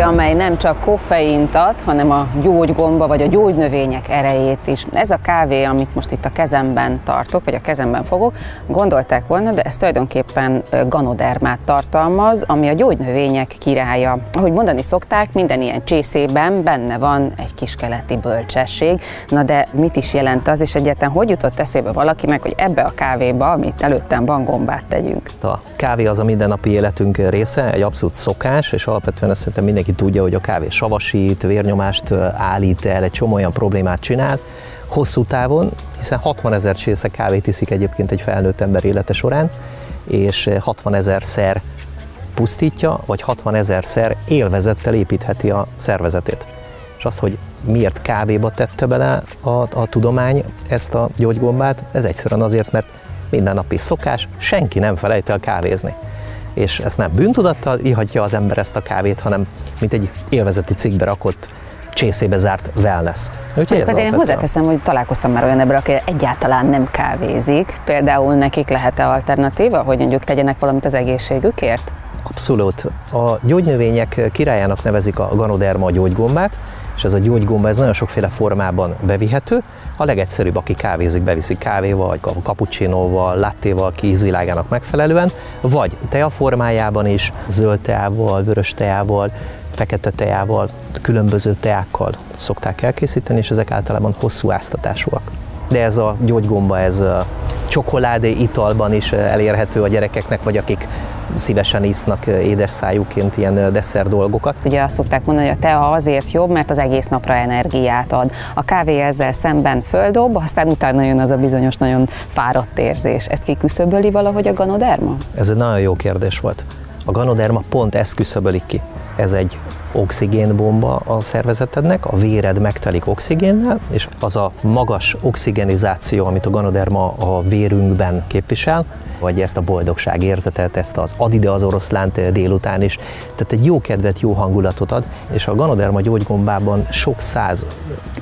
amely nem csak koffeint ad, hanem a gyógygomba vagy a gyógynövények erejét is. Ez a kávé, amit most itt a kezemben tartok, vagy a kezemben fogok, gondolták volna, de ez tulajdonképpen ganodermát tartalmaz, ami a gyógynövények királya. Ahogy mondani szokták, minden ilyen csészében benne van egy kis keleti bölcsesség. Na de mit is jelent az, és egyáltalán hogy jutott eszébe valakinek, hogy ebbe a kávéba, amit előttem van, gombát tegyünk? A kávé az a mindennapi életünk része, egy abszolút szokás, és alapvetően azt szerintem mindenki tudja, hogy a kávé savasít, vérnyomást állít el, egy csomó olyan problémát csinál, hosszú távon, hiszen 60 000 csésze kávét iszik egyébként egy felnőtt ember élete során, és 60 000-szer pusztítja, vagy 60 000-szer élvezettel építheti a szervezetét. És azt, hogy miért kávéba tette bele a tudomány ezt a gyógygombát, ez egyszerűen azért, mert mindennapi szokás, senki nem felejt el kávézni. És ezt nem bűntudattal ihatja az ember ezt a kávét, hanem mint egy élvezeti cikkbe rakott, csészébe zárt wellness. Azért én hozzáteszem, hogy találkoztam már olyan ember, aki egyáltalán nem kávézik. Például nekik lehet-e alternatíva, hogy mondjuk tegyenek valamit az egészségükért? Abszolút. A gyógynövények királyának nevezik a Ganoderma gyógygombát, és ez a gyógygomba ez nagyon sokféle formában bevihető. A legegyszerűbb, aki kávézik, beviszi kávéval, vagy cappuccinóval, lattéval, ki ízvilágának megfelelően, vagy tea formájában is, zöld teával, vörös teával, fekete teával, különböző teákkal szokták elkészíteni, és ezek általában hosszú áztatásúak. De ez a gyógygomba, ez csokoládé italban is elérhető a gyerekeknek, vagy akik szívesen isznak édesszájúként ilyen desszert dolgokat. Ugye azt szokták mondani, hogy a tea azért jobb, mert az egész napra energiát ad. A kávé ezzel szemben földob, aztán utána jön az a bizonyos nagyon fáradt érzés. Ezt kiküszöböli valahogy a Ganoderma? Ez egy nagyon jó kérdés volt. A Ganoderma pont ezt küszöbölik ki. Ez egy oxigénbomba a szervezetednek, a véred megtelik oxigénnel, és az a magas oxigenizáció, amit a Ganoderma a vérünkben képvisel, vagy ezt a boldogság érzetet, ezt az add ide az oroszlánt délután is. Tehát egy jó kedvet, jó hangulatot ad, és a Ganoderma gyógygombában sok száz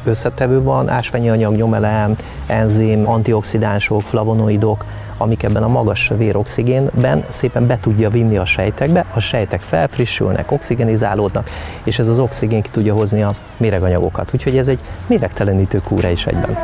összetevő van, ásványi anyag, nyomelem, enzim, antioxidánsok, flavonoidok, amik ebben a magas véroxigénben szépen be tudja vinni a sejtekbe, a sejtek felfrissülnek, oxigenizálódnak, és ez az oxigén ki tudja hozni a méreganyagokat. Úgyhogy ez egy méregtelenítő kúra is egyben.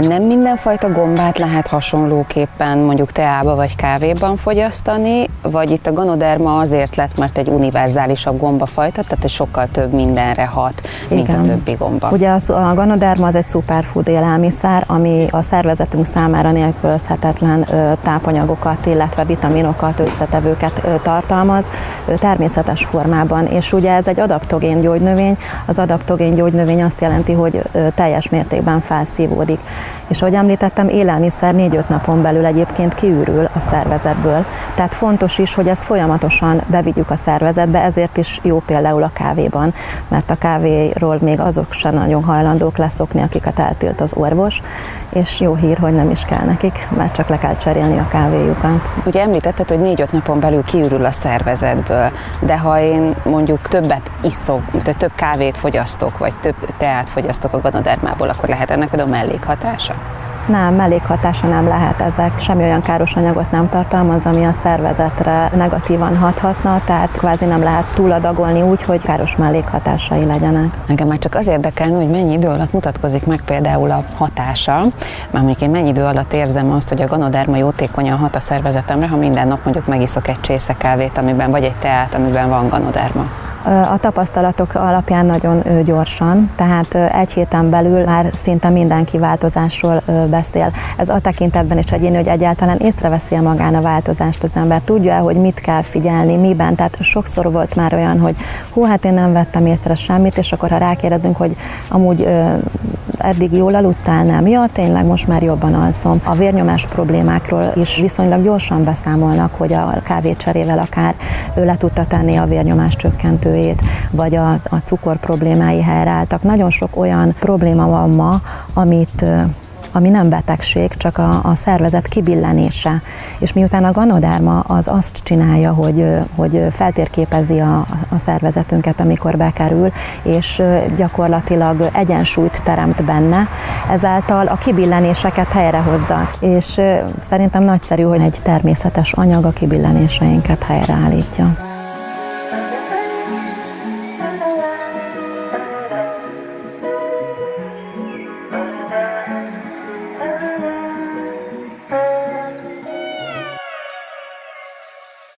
Nem mindenfajta gombát lehet hasonlóképpen mondjuk teába vagy kávéban fogyasztani, vagy itt a Ganoderma azért lett, mert egy univerzálisabb gombafajta, tehát sokkal több mindenre hat, mint a többi gomba. Ugye a Ganoderma az egy superfood élelmiszer, ami a szervezetünk számára nélkülözhetetlen tápanyagokat, illetve vitaminokat, összetevőket tartalmaz természetes formában, és ugye ez egy adaptogén gyógynövény. Az adaptogén gyógynövény azt jelenti, hogy teljes mértékben felszívódik. És ahogy említettem, élelmiszer 4-5 napon belül egyébként kiürül a szervezetből. Tehát fontos is, hogy ezt folyamatosan bevigyük a szervezetbe, ezért is jó például a kávéban, mert a kávéról még azok sem nagyon hajlandók leszokni, akiket eltilt az orvos, és jó hír, hogy nem is kell nekik, mert csak le kell cserélni a kávéjukat. Ugye említetted, hogy 4-5 napon belül kiürül a szervezetből, de ha én mondjuk többet iszok, több kávét fogyasztok, vagy több teát fogyasztok a Ganodermából, akkor lehet ennek például mellékhatása? Nem, mellékhatása nem lehet ezek. Semmi olyan káros anyagot nem tartalmaz, ami a szervezetre negatívan hathatna, tehát kvázi nem lehet túladagolni úgy, hogy káros mellékhatásai legyenek. Engem már csak az érdekelne, hogy mennyi idő alatt mutatkozik meg például a hatása, már mondjuk én mennyi idő alatt érzem azt, hogy a Ganoderma jótékonyan hat a szervezetemre, ha minden nap mondjuk megiszok egy csésze kávét, amiben vagy egy teát, amiben van Ganoderma. A tapasztalatok alapján nagyon gyorsan, tehát egy héten belül már szinte mindenki változásról beszél. Ez a tekintetben is egyéni, hogy egyáltalán észreveszi magán a változást az ember, tudja, hogy mit kell figyelni, miben. Tehát sokszor volt már olyan, hogy hát én nem vettem észre semmit, és akkor ha rákérdezünk, hogy amúgy eddig jól aludtál, nem? Ja, tényleg most már jobban alszom. A vérnyomás problémákról is viszonylag gyorsan beszámolnak, hogy a kávécserével akár ő le tudta tenni a vérnyomás csökkentőjét, vagy a cukor problémái helyreálltak. Nagyon sok olyan probléma van ma, amit ami nem betegség, csak a szervezet kibillenése. És miután a ganoderma az azt csinálja, hogy feltérképezi a szervezetünket, amikor bekerül, és gyakorlatilag egyensúlyt teremt benne, ezáltal a kibillenéseket helyrehozza. És szerintem nagyszerű, hogy egy természetes anyag a kibillenéseinket helyreállítja.